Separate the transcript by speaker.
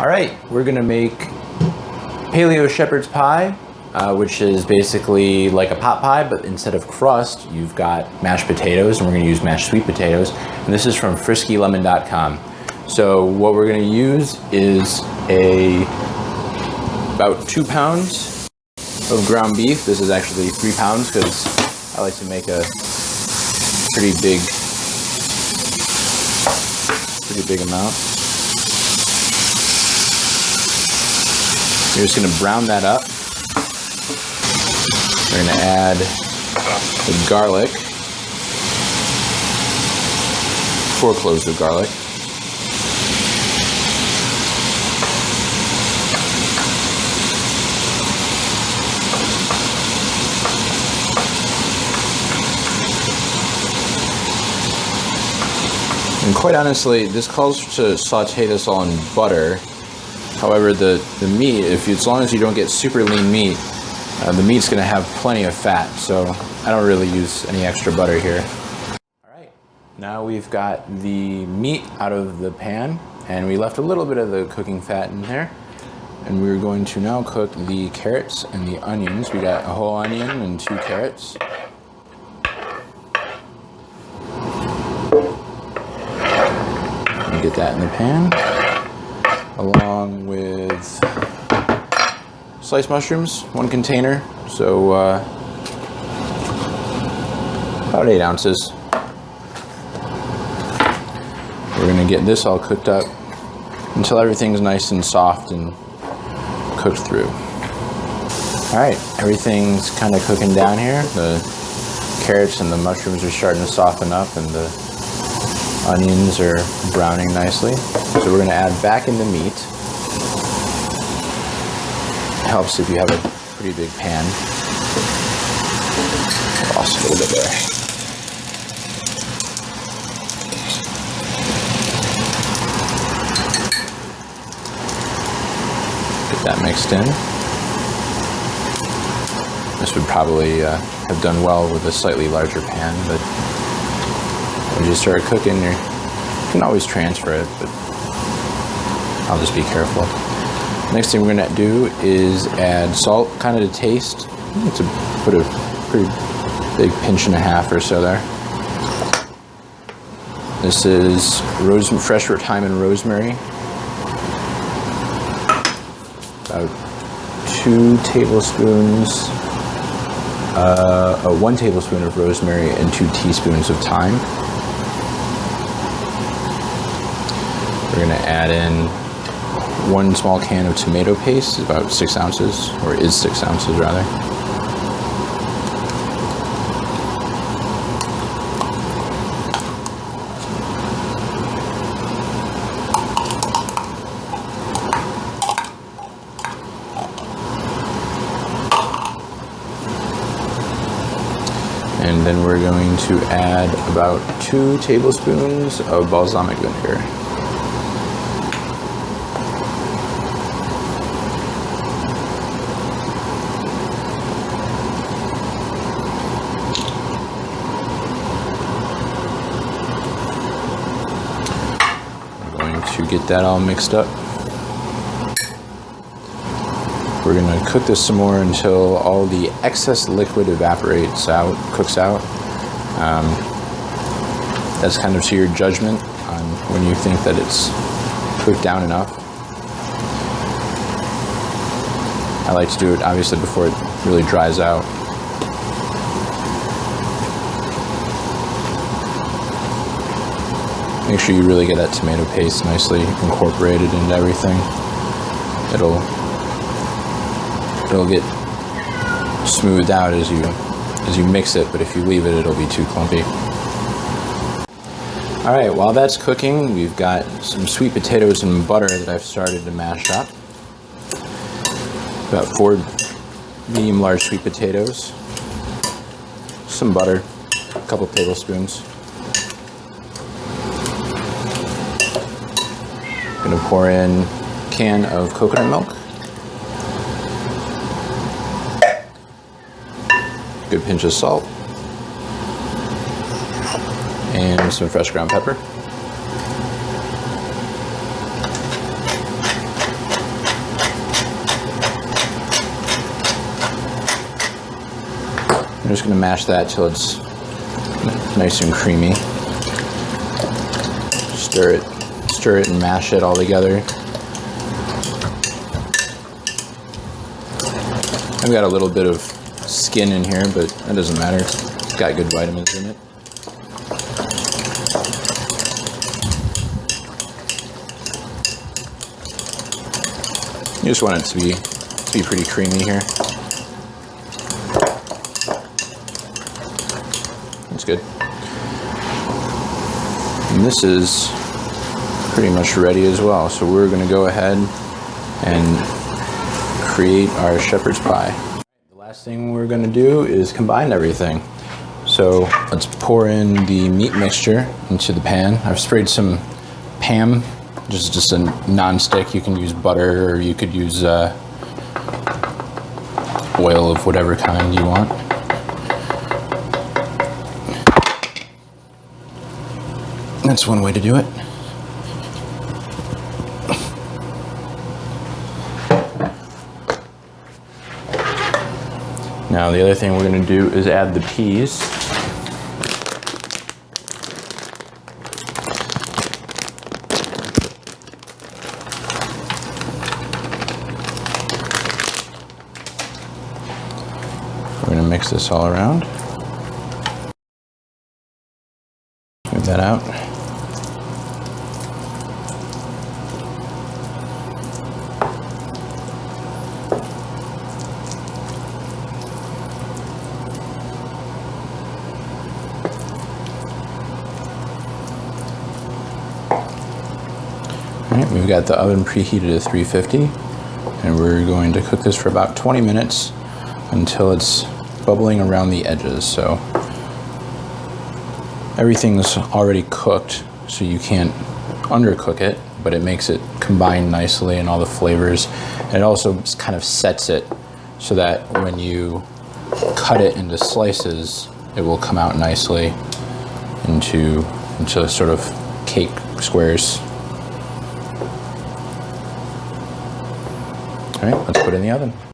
Speaker 1: All right, we're gonna make paleo shepherd's pie, which is basically like a pot pie, but instead of crust, you've got mashed potatoes, and we're gonna use mashed sweet potatoes. And this is from friskylemon.com. So what we're gonna use is about 2 pounds of ground beef. This is actually 3 pounds because I like to make a pretty big amount. You're just gonna brown that up. We're gonna add the garlic, 4 cloves of garlic. And quite honestly, this calls to saute this all in butter. However, the meat, as long as you don't get super lean meat, the meat's gonna have plenty of fat, so I don't really use any extra butter here. All right, now we've got the meat out of the pan, and we left a little bit of the cooking fat in there. And we're going to now cook the carrots and the onions. We got a whole onion and 2 carrots. Get that in the pan, along with sliced mushrooms, 1 container, so about 8 ounces. We're gonna get this all cooked up until everything's nice and soft and cooked through. All right, everything's kind of cooking down here. The carrots and the mushrooms are starting to soften up, and the onions are browning nicely. So we're gonna add back in the meat. It helps if you have a pretty big pan. Lost a little bit there. Get that mixed in. This would probably have done well with a slightly larger pan, but when you start cooking, you can always transfer it, but I'll just be careful. Next thing we're gonna do is add salt, kind of to taste. To put a pretty big pinch and a half or so there. This is fresh thyme and rosemary. About 2 tablespoons, 1 tablespoon of rosemary and 2 teaspoons of thyme. We're gonna add in 1 small can of tomato paste, about 6 ounces, or is 6 ounces rather. And then we're going to add about 2 tablespoons of balsamic vinegar. To get that all mixed up. We're gonna cook this some more until all the excess liquid evaporates out, cooks out. That's kind of to your judgment on when you think that it's cooked down enough. I like to do it obviously before it really dries out. Make sure you really get that tomato paste nicely incorporated into everything. It'll get smoothed out as you mix it, but if you leave it, it'll be too clumpy. All right, while that's cooking, we've got some sweet potatoes and butter that I've started to mash up. About 4 medium-large sweet potatoes, some butter, a couple tablespoons. Gonna pour in a can of coconut milk, good pinch of salt, and some fresh ground pepper. just going to mash that till it's nice and creamy. Stir it and mash it all together. I've got a little bit of skin in here, but that doesn't matter. It's got good vitamins in it. You just want it to be pretty creamy here. That's good. And this is pretty much ready as well. So we're going to go ahead and create our shepherd's pie. The last thing we're going to do is combine everything. So let's pour in the meat mixture into the pan. I've sprayed some Pam, just a non-stick. You can use butter or you could use oil of whatever kind you want. That's one way to do it. Now the other thing we're going to do is add the peas. We're going to mix this all around. Move that out. All right, we've got the oven preheated at 350, and we're going to cook this for about 20 minutes until it's bubbling around the edges. So everything's already cooked, so you can't undercook it, but it makes it combine nicely and all the flavors. And it also kind of sets it so that when you cut it into slices, it will come out nicely into sort of cake squares. All right, let's put it in the oven.